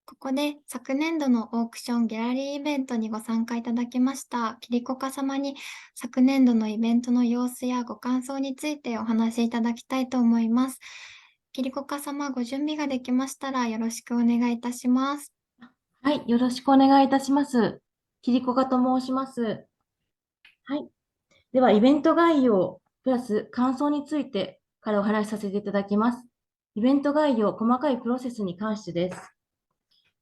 ここで昨年度のオークションギャラリーイベントにご参加いただきましたキリコカ様に昨年度のイベントの様子やご感想についてお話しいただきたいと思います。キリコカ様、ご準備ができましたらよろしくお願いいたします。はい、よろしくお願いいたします。キリコカと申します。はい。では、イベント概要プラス感想についてからお話しさせていただきます。イベント概要、細かいプロセスに関してです。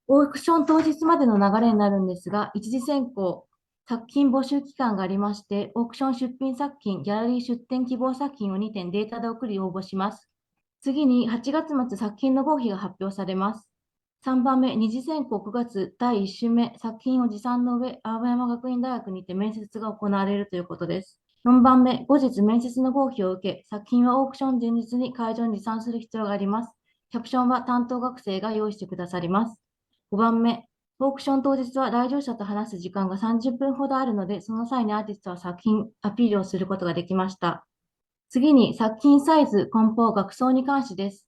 オークション当日までの流れになるんですが、一次選考、作品募集期間がありまして、オークション出品作品、ギャラリー出展希望作品を2点データで送り応募します。次に8月末作品の合否が発表されます。3番目、二次選考9月第1週目、作品を持参の上、青山学院大学にて面接が行われるということです。4番目、後日面接の合否を受け、作品はオークション前日に会場に持参する必要があります。キャプションは担当学生が用意してくださります。5番目、オークション当日は来場者と話す時間が30分ほどあるので、その際にアーティストは作品アピールをすることができました。次に作品サイズ、梱包、額装に関してです。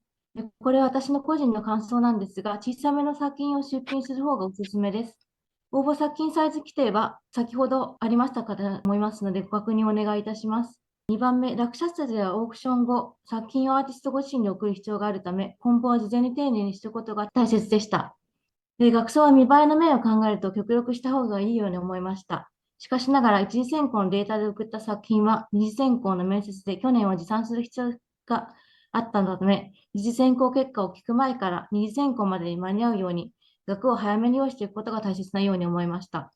これは私の個人の感想なんですが、小さめの作品を出品する方がおすすめです。応募作品サイズ規定は先ほどありましたかと思いますので、ご確認お願いいたします。2番目、落札ではオークション後、作品をアーティストご自身に送る必要があるため、梱包は事前に丁寧にしておくことが大切でした。額装は見栄えの面を考えると極力した方がいいように思いました。しかしながら、一次選考のデータで送った作品は、二次選考の面接で去年は持参する必要があったため、一次選考結果を聞く前から二次選考までに間に合うように、額を早めに用意していくことが大切なように思いました。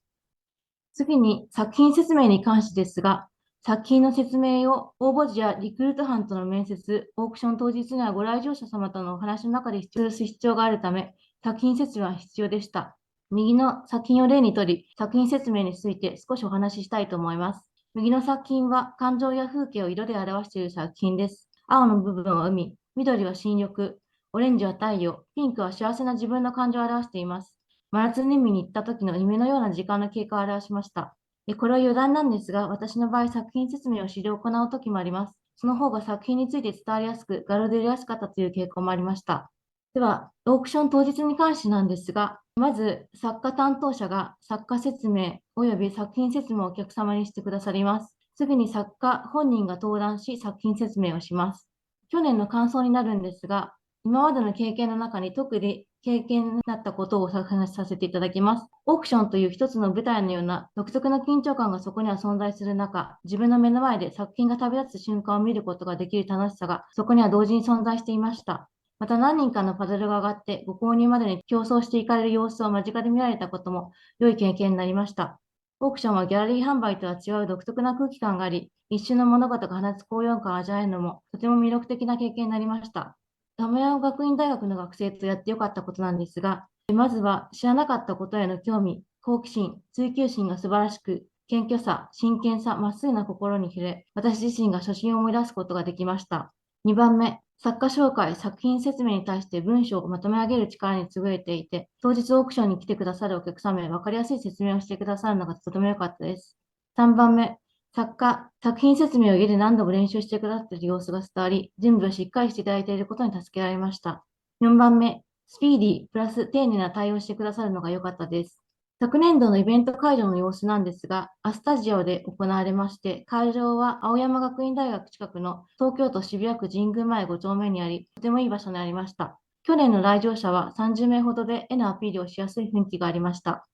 次に、作品説明に関してですが、作品の説明を応募時やリクルート班との面接、オークション当日にはご来場者様とのお話の中で必要する必要があるため、作品説明は必要でした。右の作品を例にとり、作品説明について少しお話ししたいと思います。右の作品は感情や風景を色で表している作品です。青の部分は海、緑は新緑、オレンジは太陽、ピンクは幸せな自分の感情を表しています。真夏に見に行った時の夢のような時間の経過を表しました。これは余談なんですが、私の場合、作品説明を資料を行う時もあります。その方が作品について伝わりやすく、画廊で売りやすかったという傾向もありました。では、オークション当日に関してなんですが、まず作家担当者が作家説明及び作品説明をお客様にしてくださります。次に作家本人が登壇し、作品説明をします。去年の感想になるんですが、今までの経験の中に特に経験になったことをお話しさせていただきます。オークションという一つの舞台のような独特な緊張感がそこには存在する中、自分の目の前で作品が旅立つ瞬間を見ることができる楽しさがそこには同時に存在していました。また何人かのパドルが上がってご購入までに競争していかれる様子を間近で見られたことも良い経験になりました。オークションはギャラリー販売とは違う独特な空気感があり、一瞬の物事が放つ高揚感を味わえるのもとても魅力的な経験になりました。玉山学院大学の学生とやってよかったことなんですが、まずは知らなかったことへの興味、好奇心、追求心が素晴らしく、謙虚さ、真剣さ、まっすぐな心に触れ、私自身が初心を思い出すことができました。2番目、作家紹介、作品説明に対して文章をまとめ上げる力に優れていて、当日オークションに来てくださるお客様へ分かりやすい説明をしてくださるのがとても良かったです。3番目、作品説明を家で何度も練習してくださっている様子が伝わり、準備をしっかりしていただいていることに助けられました。4番目、スピーディープラス丁寧な対応をしてくださるのが良かったです。昨年度のイベント会場の様子なんですが、アスタジオで行われまして、会場は青山学院大学近くの東京都渋谷区神宮前5丁目にあり、とてもいい場所にありました。去年の来場者は30名ほどで絵のアピールをしやすい雰囲気がありました。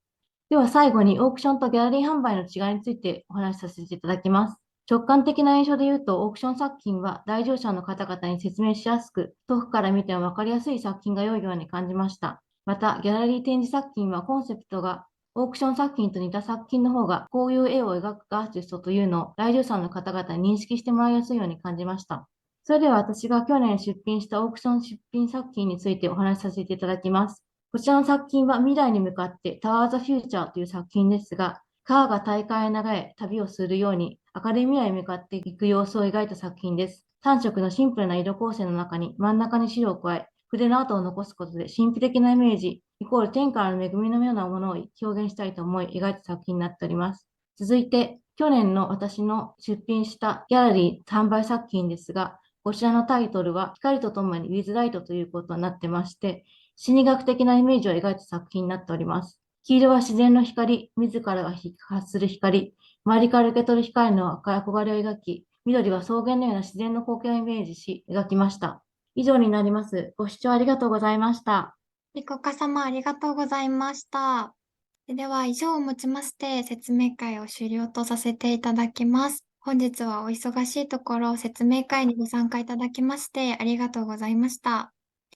では最後にオークションとギャラリー販売の違いについてお話しさせていただきます。直感的な印象で言うと、オークション作品は来場者の方々に説明しやすく、遠くから見ても分かりやすい作品が良いように感じました。また、ギャラリー展示作品はコンセプトがオークション作品と似た作品の方が、こういう絵を描くアーティストというのを来場者の方々に認識してもらいやすいように感じました。それでは私が去年出品したオークション出品作品についてお話しさせていただきます。こちらの作品は未来に向かってタワーザフューチャーという作品ですが、川が大海へ流れ旅をするように明るい未来に向かっていく様子を描いた作品です。3色のシンプルな色構成の中に真ん中に白を加え、筆の跡を残すことで神秘的なイメージ、イコール天からの恵みのようなものを表現したいと思い描いた作品になっております。続いて、去年の私の出品したギャラリー販売作品ですが、こちらのタイトルは光とともに With Light ということになってまして、心理学的なイメージを描いた作品になっております。黄色は自然の光、自らが発する光、周りから受け取る光の憧れを描き、緑は草原のような自然の光景をイメージし、描きました。以上になります。ご視聴ありがとうございました。リコカ様ありがとうございました。では、以上をもちまして説明会を終了とさせていただきます。本日はお忙しいところ説明会にご参加いただきましてありがとうございました。